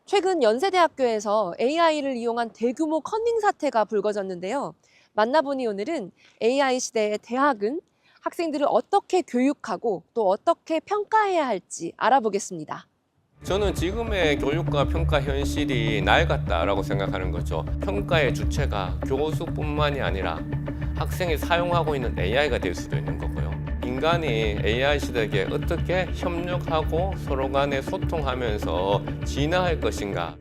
최근 연세대학교에서 AI를 이용한 대규모 커닝 사태가 불거졌는데요. 만나보니 오늘은 AI 시대의 대학은 학생들을 어떻게 교육하고 또 어떻게 평가해야 할지 알아보겠습니다. 저는 지금의 교육과 평가 현실이 낡았다라고 생각하는 거죠. 평가의 주체가 교수뿐만이 아니라 학생이 사용하고 있는 AI가 될 수도 있는 거고요. 인간이 AI 시대에 어떻게 협력하고 서로 간에 소통하면서 진화할 것인가.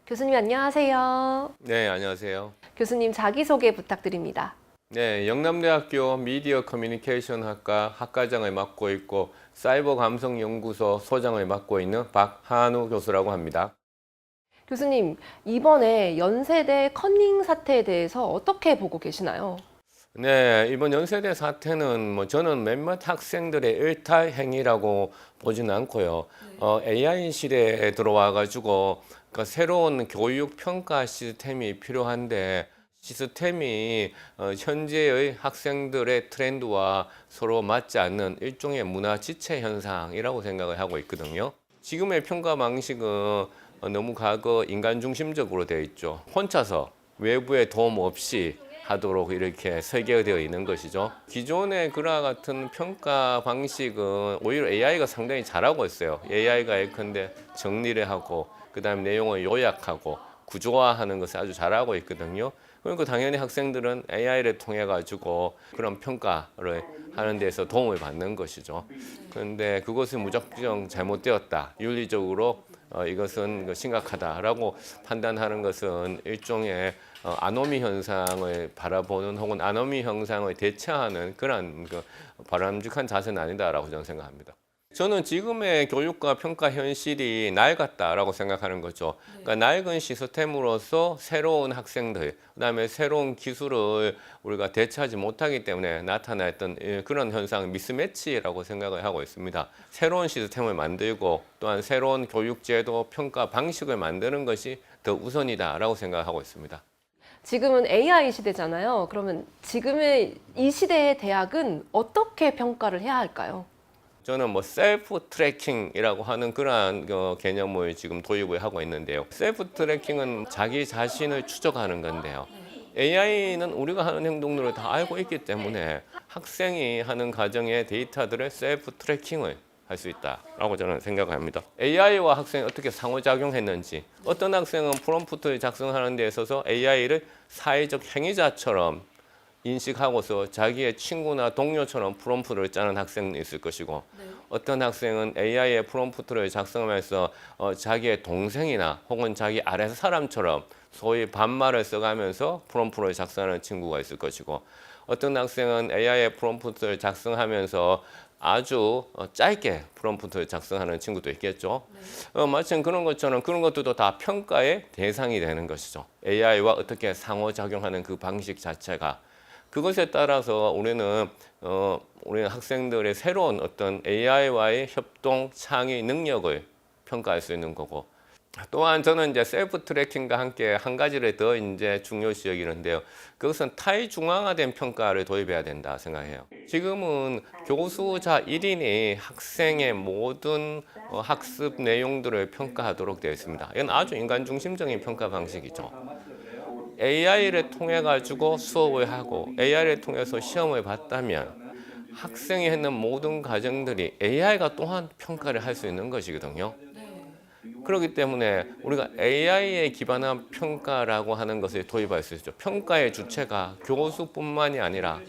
교수님 안녕하세요. 네, 안녕하세요. 교수님 자기소개 부탁드립니다. 네, 영남대학교 미디어 커뮤니케이션 학과 학과장을 맡고 있고 사이버 감성 연구소 소장을 맡고 있는 박한우 교수라고 합니다. 교수님, 이번에 연세대 커닝 사태에 대해서 어떻게 보고 계시나요? 네, 이번 연세대 사태는 저는 몇몇 학생들의 일탈 행위라고 보지는 않고요. AI 시대에 들어와 가지고 새로운 교육 평가 시스템이 필요한데 시스템이 현재의 학생들의 트렌드와 서로 맞지 않는 일종의 문화 지체 현상이라고 생각을 하고 있거든요. 지금의 평가 방식은 너무 과거 인간 중심적으로 되어 있죠. 혼자서 외부의 도움 없이 하도록 이렇게 설계되어 있는 것이죠. 기존의 그와 같은 평가 방식은 오히려 AI가 상당히 잘하고 있어요. AI가 예컨대 정리를 하고 그다음에 내용을 요약하고 구조화하는 것을 아주 잘하고 있거든요. 그러니까 당연히 학생들은 AI를 통해 가지고 그런 평가를 하는 데서 도움을 받는 것이죠. 그런데 그것이 무작정 잘못되었다. 윤리적으로 이것은 심각하다라고 판단하는 것은 일종의 아노미 현상을 바라보는 혹은 아노미 현상을 대처하는 그런 바람직한 자세는 아니다라고 저는 생각합니다. 저는 지금의 교육과 평가 현실이 낡았다라고 생각하는 거죠. 그러니까 낡은 시스템으로서 새로운 학생들, 그다음에 새로운 기술을 우리가 대처하지 못하기 때문에 나타났던 그런 현상, 미스매치라고 생각을 하고 있습니다. 새로운 시스템을 만들고 또한 새로운 교육제도, 평가 방식을 만드는 것이 더 우선이다라고 생각하고 있습니다. 지금은 AI 시대잖아요. 그러면 지금의 이 시대의 대학은 어떻게 평가를 해야 할까요? 저는 셀프 트래킹이라고 하는 그러한 개념을 지금 도입을 하고 있는데요. 셀프 트래킹은 자기 자신을 추적하는 건데요. AI는 우리가 하는 행동들을 다 알고 있기 때문에 학생이 하는 과정의 데이터들을 셀프 트래킹을 할 수 있다라고 저는 생각합니다. AI와 학생이 어떻게 상호작용했는지, 어떤 학생은 프롬프트를 작성하는 데 있어서 AI를 사회적 행위자처럼 인식하고서 자기의 친구나 동료처럼 프롬프트를 짜는 학생이 있을 것이고 어떤 학생은 AI의 프롬프트를 작성하면서 자기의 동생이나 혹은 자기 아래 사람처럼 소위 반말을 써가면서 프롬프트를 작성하는 친구가 있을 것이고 어떤 학생은 AI의 프롬프트를 작성하면서 아주 짧게 프롬프트를 작성하는 친구도 있겠죠. 마침 그런 것처럼 그런 것들도 다 평가의 대상이 되는 것이죠. AI와 어떻게 상호작용하는 그 방식 자체가 그것에 따라서 우리는 학생들의 새로운 어떤 AI와의 협동 창의 능력을 평가할 수 있는 거고 또한 저는 이제 셀프 트래킹과 함께 한 가지를 더 이제 중요시 여기는데요. 그것은 타의중앙화된 평가를 도입해야 된다 생각해요. 지금은 교수자 1인이 학생의 모든 학습 내용들을 평가하도록 되어 있습니다. 이건 아주 인간 중심적인 평가 방식이죠. AI를 통해 가지고 수업을 하고 AI를 통해서 시험을 봤다면 학생이 했는 모든 과정들이 AI가 또한 평가를 할 수 있는 것이거든요. 그렇기 때문에 우리가 AI에 기반한 평가라고 하는 것을 도입할 수 있죠. 평가의 주체가 교수뿐만이 아니라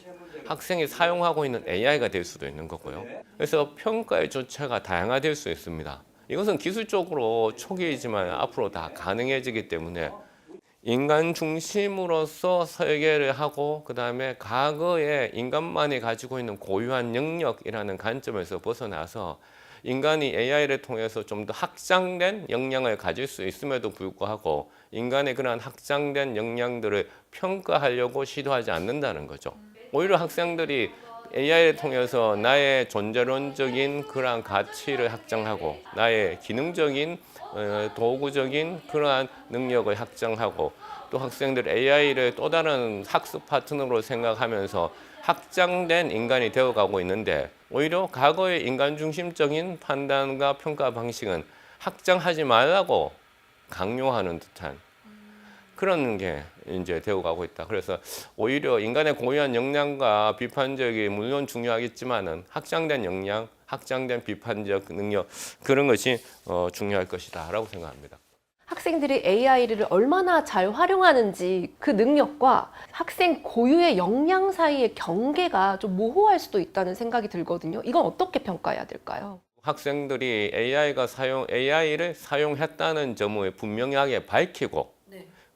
학생이 사용하고 있는 AI가 될 수도 있는 거고요. 그래서 평가의 주체가 다양화될 수 있습니다. 이것은 기술적으로 초기이지만 앞으로 다 가능해지기 때문에 인간 중심으로서 설계를 하고 그다음에 과거에 인간만이 가지고 있는 고유한 영역이라는 관점에서 벗어나서 인간이 AI를 통해서 좀 더 확장된 역량을 가질 수 있음에도 불구하고 인간의 그러한 확장된 역량들을 평가하려고 시도하지 않는다는 거죠. 오히려 학생들이 AI를 통해서 나의 존재론적인 그러한 가치를 확장하고 나의 기능적인 도구적인 그러한 능력을 확장하고 또 학생들 AI를 또 다른 학습 파트너로 생각하면서 확장된 인간이 되어가고 있는데 오히려 과거의 인간 중심적인 판단과 평가 방식은 확장하지 말라고 강요하는 듯한 그런 게 이제 되어가고 있다. 그래서 오히려 인간의 고유한 역량과 비판적이 물론 중요하겠지만은 확장된 역량, 확장된 비판적 능력 그런 것이 중요할 것이다라고 생각합니다. 학생들이 AI를 얼마나 잘 활용하는지 그 능력과 학생 고유의 역량 사이의 경계가 좀 모호할 수도 있다는 생각이 들거든요. 이건 어떻게 평가해야 될까요? 학생들이 AI를 사용했다는 점을 분명하게 밝히고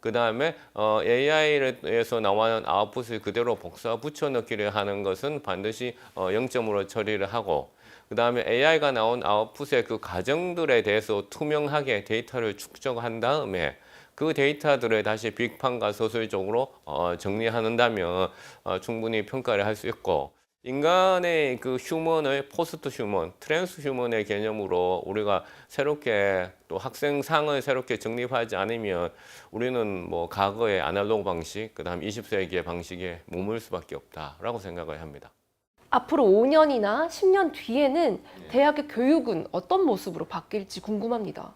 그 다음에 AI에서 나오는 아웃풋을 그대로 복사 붙여넣기를 하는 것은 반드시 0점으로 처리를 하고 그 다음에 AI가 나온 아웃풋의 그 과정들에 대해서 투명하게 데이터를 축적한 다음에 그 데이터들을 다시 빅판과 서술적으로 정리한다면 충분히 평가를 할 수 있고 인간의 그 휴먼을 포스트 휴먼, 트랜스 휴먼의 개념으로 우리가 새롭게 또 학생상을 새롭게 정립하지 않으면 우리는 뭐 과거의 아날로그 방식, 그다음 20세기의 방식에 머물 수밖에 없다라고 생각을 합니다. 앞으로 5년이나 10년 뒤에는 대학의 교육은 어떤 모습으로 바뀔지 궁금합니다.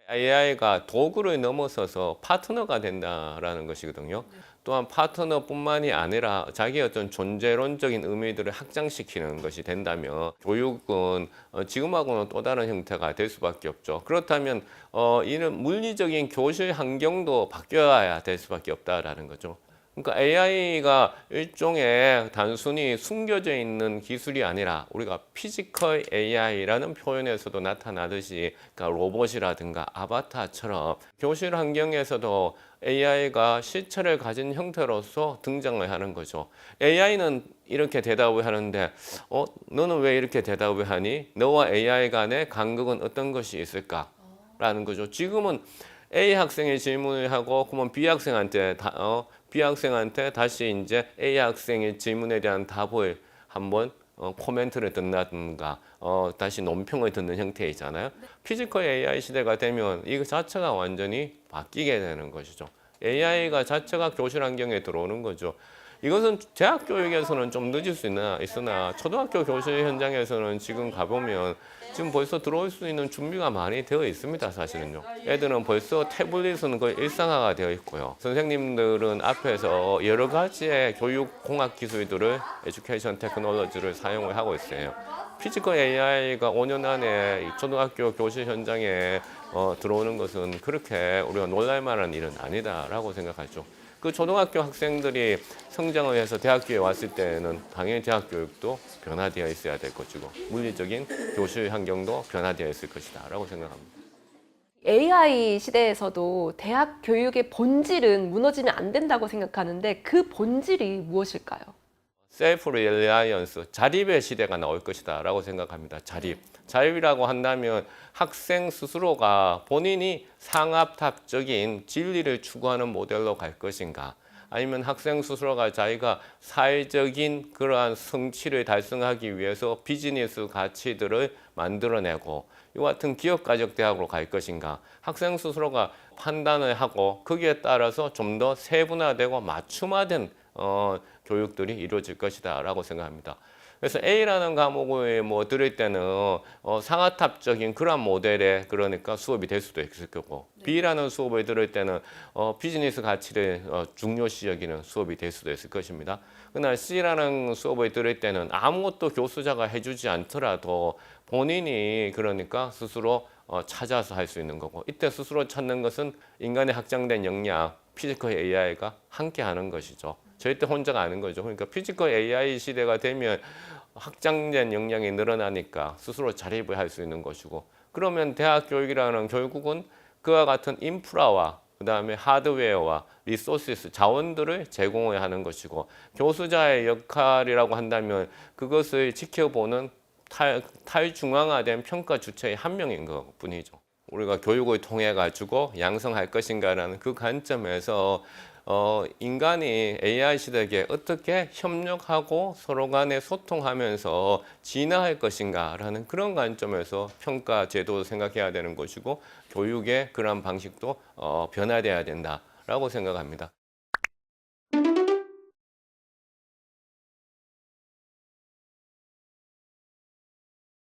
AI가 도구를 넘어서서 파트너가 된다라는 것이거든요. 또한 파트너뿐만이 아니라 자기의 어떤 존재론적인 의미들을 확장시키는 것이 된다면 교육은 지금하고는 또 다른 형태가 될 수밖에 없죠. 그렇다면 이런 물리적인 교실 환경도 바뀌어야 될 수밖에 없다라는 거죠. 그러니까 AI가 일종의 단순히 숨겨져 있는 기술이 아니라 우리가 피지컬 AI라는 표현에서도 나타나듯이 그러니까 로봇이라든가 아바타처럼 교실 환경에서도 AI가 실체를 가진 형태로서 등장을 하는 거죠. AI는 이렇게 대답을 하는데 너는 왜 이렇게 대답을 하니? 너와 AI 간의 간극은 어떤 것이 있을까? 라는 거죠. 지금은 A 학생이 질문을 하고 그러면 B 학생한테 다시 이제 A 학생의 질문에 대한 답을 한번 코멘트를 듣는다든가 다시 논평을 듣는 형태이잖아요. 피지컬 AI 시대가 되면 이거 자체가 완전히 바뀌게 되는 것이죠. AI가 자체가 교실 환경에 들어오는 거죠. 이것은 대학 교육에서는 좀 늦을 수 있으나 초등학교 교실 현장에서는 지금 가보면 지금 벌써 들어올 수 있는 준비가 많이 되어 있습니다. 사실은요. 애들은 벌써 태블릿은 거의 일상화가 되어 있고요. 선생님들은 앞에서 여러 가지의 교육 공학 기술들을 에듀케이션 테크놀로지를 사용을 하고 있어요. 피지컬 AI가 5년 안에 초등학교 교실 현장에 들어오는 것은 그렇게 우리가 놀랄 만한 일은 아니다라고 생각하죠. 그 초등학교 학생들이 성장을 해서 대학교에 왔을 때는 당연히 대학 교육도 변화되어 있어야 될 것이고 물리적인 교실 환경도 변화되어 있을 것이다 라고 생각합니다. AI 시대에서도 대학 교육의 본질은 무너지면 안 된다고 생각하는데 그 본질이 무엇일까요? 셀프 릴라이언스, 자립의 시대가 나올 것이다 라고 생각합니다. 자립이라고 한다면 학생 스스로가 본인이 상압탑적인 진리를 추구하는 모델로 갈 것인가 아니면 학생 스스로가 자기가 사회적인 그러한 성취를 달성하기 위해서 비즈니스 가치들을 만들어내고 이와 같은 기업가적 대학으로 갈 것인가 학생 스스로가 판단을 하고 거기에 따라서 좀 더 세분화되고 맞춤화된 교육들이 이루어질 것이다 라고 생각합니다. 그래서 A라는 과목을 들을 때는 상아탑적인 그런 모델의 그러니까 수업이 될 수도 있을 거고 B라는 수업을 들을 때는 비즈니스 가치를 중요시 여기는 수업이 될 수도 있을 것입니다. 그러나 C라는 수업을 들을 때는 아무것도 교수자가 해주지 않더라도 본인이 그러니까 스스로 찾아서 할 수 있는 거고 이때 스스로 찾는 것은 인간의 확장된 역량, 피지컬 AI가 함께 하는 것이죠. 절대 혼자가 아닌 거죠. 그러니까 피지컬 AI 시대가 되면 확장된 역량이 늘어나니까 스스로 자립을 할 수 있는 것이고 그러면 대학 교육이라는 결국은 그와 같은 인프라와 그 다음에 하드웨어와 리소시스, 자원들을 제공을 하는 것이고 교수자의 역할이라고 한다면 그것을 지켜보는 탈중앙화된 평가 주체의 한 명인 것 뿐이죠. 우리가 교육을 통해 가지고 양성할 것인가라는 그 관점에서 인간이 AI 시대에 어떻게 협력하고 서로 간에 소통하면서 진화할 것인가라는 그런 관점에서 평가 제도를 생각해야 되는 것이고 교육의 그런 방식도 변화돼야 된다. 된다라고 생각합니다.